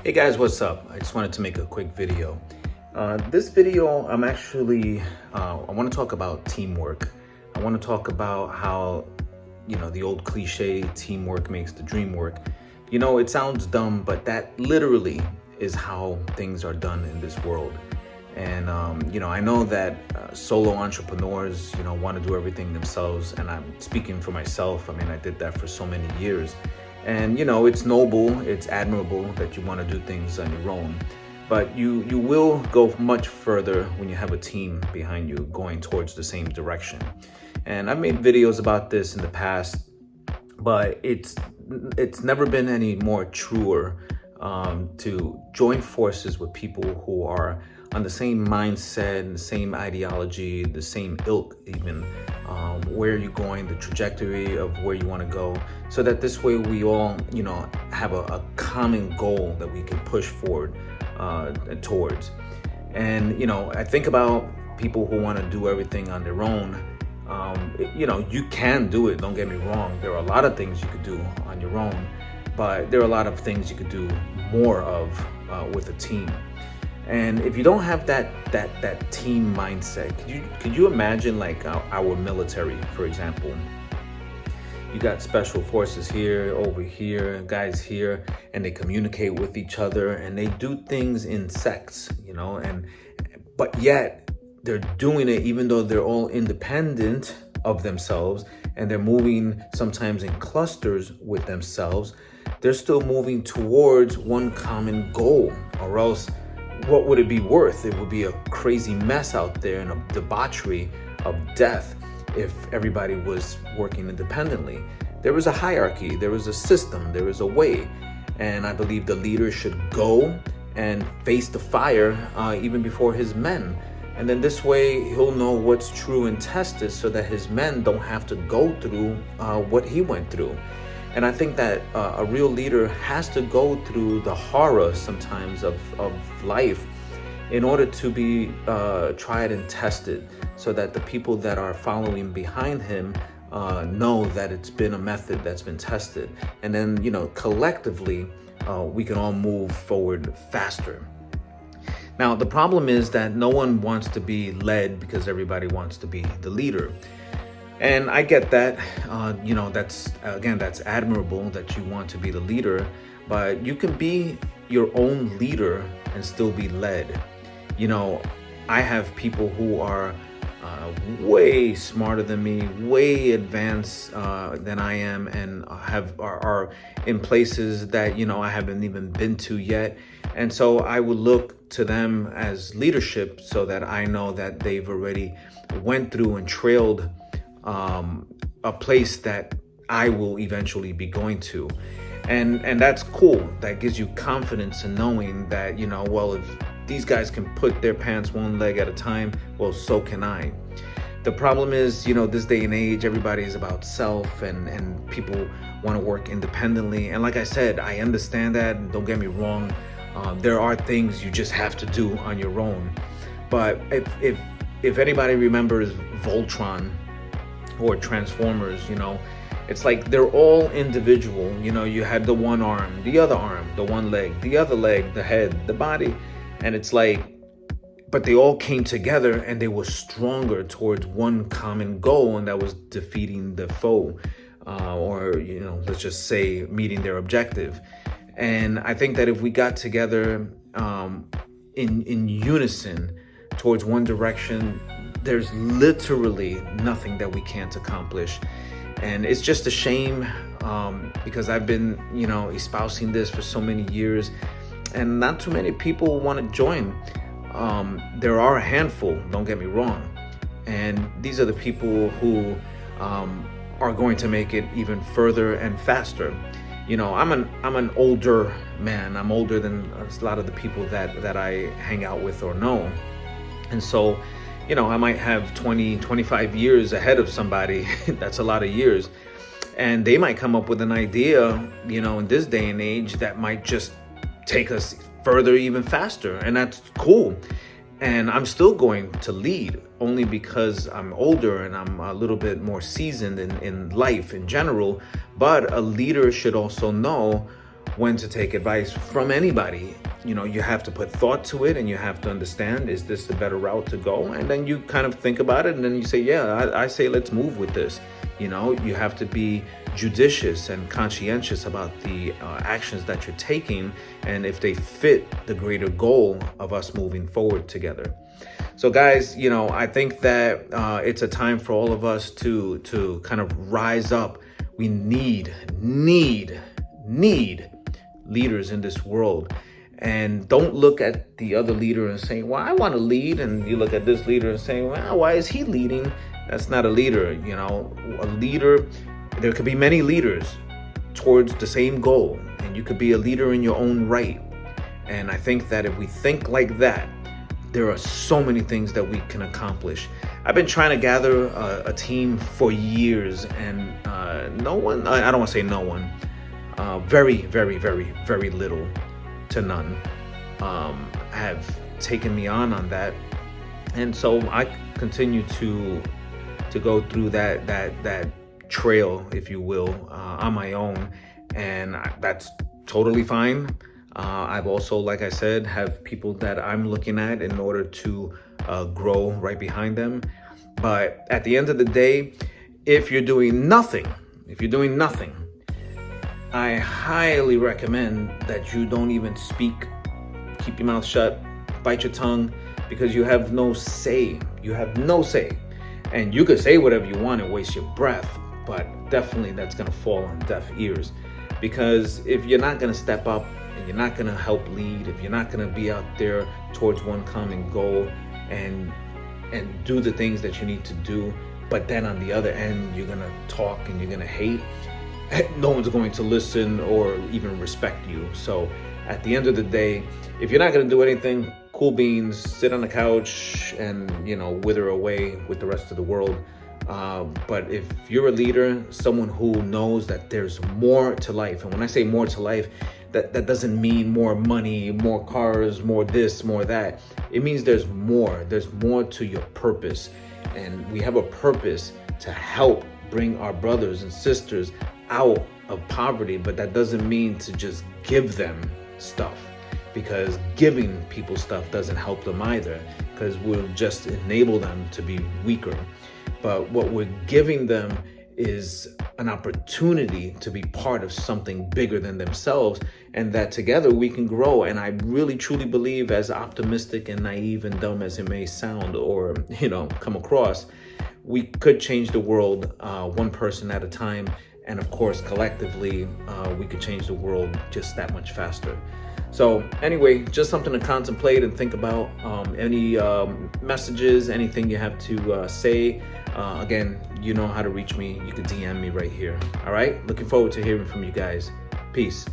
Hey guys, what's up? I just wanted to make a quick video. This video, I want to talk about teamwork. I want to talk about how, the old cliche, teamwork makes the dream work. It sounds dumb, but that literally is how things are done in this world. And, I know that solo entrepreneurs, want to do everything themselves. And I'm speaking for myself. I mean, I did that for so many years. And, it's noble, it's admirable that you want to do things on your own. But you will go much further when you have a team behind you going towards the same direction. And I've made videos about this in the past, but it's never been any more truer to join forces with people who are on the same mindset, the same ideology, the same ilk even, where you're going, the trajectory of where you want to go, so that this way we all, have a common goal that we can push forward towards. And, I think about people who want to do everything on their own. You can do it, don't get me wrong. There are a lot of things you could do on your own, but there are a lot of things you could do more of with a team. And if you don't have that team mindset, could you imagine like our military, for example? You got special forces here, over here, guys here, and they communicate with each other and they do things in sects, but yet they're doing it even though they're all independent of themselves and they're moving sometimes in clusters with themselves. They're still moving towards one common goal, or else what would it be worth? It would be a crazy mess out there and a debauchery of death if everybody was working independently. There was a hierarchy, there was a system, there was a way. And I believe the leader should go and face the fire even before his men. And then this way he'll know what's true and tested so that his men don't have to go through what he went through. And I think that a real leader has to go through the horror sometimes of life in order to be tried and tested, so that the people that are following behind him know that it's been a method that's been tested. And then, collectively, we can all move forward faster. Now, the problem is that no one wants to be led because everybody wants to be the leader. And I get that, that's admirable that you want to be the leader, but you can be your own leader and still be led. I have people who are way smarter than me, way advanced than I am, and are in places that, I haven't even been to yet. And so I would look to them as leadership so that I know that they've already went through and trailed a place that I will eventually be going to. And that's cool. That gives you confidence in knowing that, if these guys can put their pants one leg at a time, well, so can I. The problem is, this day and age, everybody is about self and people want to work independently. And like I said, I understand that. Don't get me wrong. There are things you just have to do on your own. But if anybody remembers Voltron or Transformers, it's like they're all individual. You had the one arm, the other arm, the one leg, the other leg, the head, the body. And it's like, but they all came together and they were stronger towards one common goal, and that was defeating the foe, or, let's just say meeting their objective. And I think that if we got together in unison towards one direction, there's literally nothing that we can't accomplish. And it's just a shame because I've been, espousing this for so many years, and not too many people want to join. There are a handful, don't get me wrong. And these are the people who are going to make it even further and faster. I'm an older man. I'm older than a lot of the people that I hang out with or know. And so, I might have 20, 25 years ahead of somebody. That's a lot of years. And they might come up with an idea, in this day and age that might just take us further even faster. And that's cool. And I'm still going to lead only because I'm older and I'm a little bit more seasoned in life in general. But a leader should also know when to take advice from anybody. You know, you have to put thought to it, and you have to understand, is this the better route to go? And then you kind of think about it, and then you say, yeah, I say let's move with this. You know, you have to be judicious and conscientious about the actions that you're taking, and if they fit the greater goal of us moving forward together. So guys, you know, I think that it's a time for all of us to kind of rise up. We need leaders in this world. And don't look at the other leader and say, well, I want to lead. And you look at this leader and say, well, why is he leading? That's not a leader. You know, a leader, there could be many leaders towards the same goal. And you could be a leader in your own right. And I think that if we think like that, there are so many things that we can accomplish. I've been trying to gather a team for years, and no one, I don't want to say no one, very, very, very, very little to none have taken me on that. And so I continue to go through that trail, if you will, on my own, and that's totally fine. I've also, like I said, have people that I'm looking at in order to grow right behind them. But at the end of the day, if you're doing nothing, I highly recommend that you don't even speak. Keep your mouth shut, bite your tongue, because you have no say. You have no say. And you could say whatever you want and waste your breath, but definitely that's gonna fall on deaf ears. Because if you're not gonna step up and you're not gonna help lead, if you're not gonna be out there towards one common goal and do the things that you need to do, but then on the other end, you're gonna talk and you're gonna hate, no one's going to listen or even respect you. So at the end of the day, if you're not going to do anything, cool beans, sit on the couch and, you know, wither away with the rest of the world. But if you're a leader, someone who knows that there's more to life, and when I say more to life, that doesn't mean more money, more cars, more this, more that. It means there's more to your purpose. And we have a purpose to help bring our brothers and sisters out of poverty, but that doesn't mean to just give them stuff, because giving people stuff doesn't help them either, because we'll just enable them to be weaker. But what we're giving them is an opportunity to be part of something bigger than themselves, and that together we can grow. And I really truly believe, as optimistic and naive and dumb as it may sound or, you know, come across, we could change the world one person at a time. And of course, collectively, we could change the world just that much faster. So anyway, just something to contemplate and think about. Any messages, anything you have to say, again, you know how to reach me. You can DM me right here. All right? Looking forward to hearing from you guys. Peace.